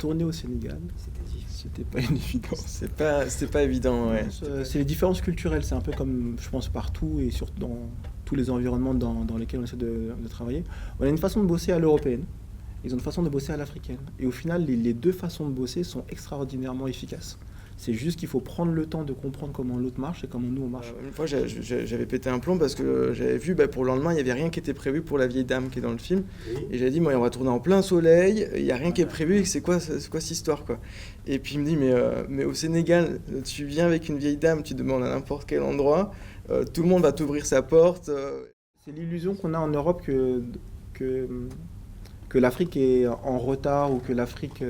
tourner au Sénégal, c'était pas une évidence. C'est pas évident, ouais. C'est les différences culturelles, c'est un peu comme, je pense, partout et surtout dans tous les environnements dans lesquels on essaie de travailler. On a une façon de bosser à l'européenne, ils ont une façon de bosser à l'africaine. Et au final, les deux façons de bosser sont extraordinairement efficaces. C'est juste qu'il faut prendre le temps de comprendre comment l'autre marche et comment nous on marche. Une fois, j'avais pété un plomb parce que j'avais vu, pour le lendemain, il n'y avait rien qui était prévu pour la vieille dame qui est dans le film. Et j'avais dit, moi, on va tourner en plein soleil, il n'y a rien qui est prévu, c'est quoi cette histoire, quoi. Et puis il me dit, mais au Sénégal, tu viens avec une vieille dame, tu demandes à n'importe quel endroit, tout le monde va t'ouvrir sa porte. C'est l'illusion qu'on a en Europe que, que l'Afrique est en retard ou que l'Afrique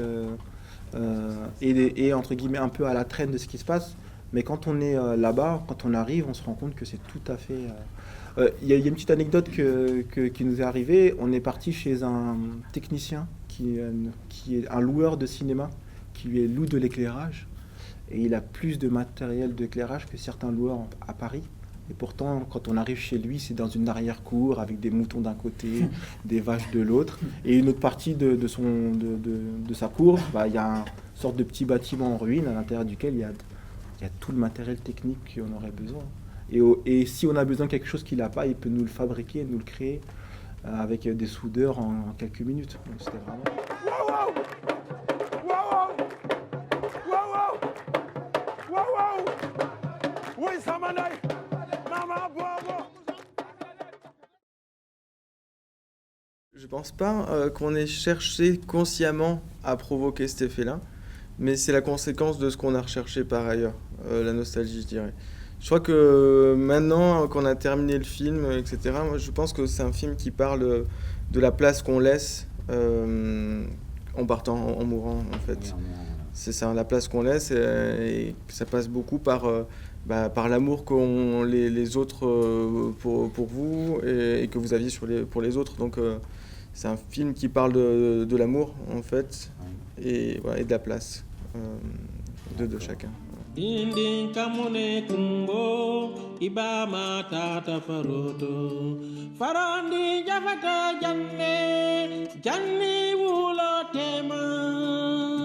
est, entre guillemets un peu à la traîne de ce qui se passe. Mais quand on est là-bas, quand on arrive, on se rend compte que c'est tout à fait... Il y a une petite anecdote qui nous est arrivée. On est parti chez un technicien qui est un loueur de cinéma, qui lui loue de l'éclairage. Et il a plus de matériel d'éclairage que certains loueurs à Paris. Et pourtant, quand on arrive chez lui, c'est dans une arrière-cour avec des moutons d'un côté, des vaches de l'autre. Et une autre partie de sa cour, il y a une sorte de petit bâtiment en ruine à l'intérieur duquel il y a tout le matériel technique qu'on aurait besoin. Et si on a besoin de quelque chose qu'il n'a pas, il peut nous le fabriquer, nous le créer avec des soudeurs en quelques minutes. Donc c'était vraiment... Je pense pas qu'on ait cherché consciemment à provoquer cet effet-là, mais c'est la conséquence de ce qu'on a recherché par ailleurs, la nostalgie, je dirais. Je crois que maintenant qu'on a terminé le film, etc., moi, je pense que c'est un film qui parle de la place qu'on laisse en partant, en mourant, en fait. C'est ça, la place qu'on laisse, et ça passe beaucoup par l'amour qu'ont les autres pour vous et que vous aviez pour les autres. Donc c'est un film qui parle de l'amour, en fait, et de la place de chacun. Dindin kamune kumbo ibama tata faroto farandi jafata janne janni wulo tema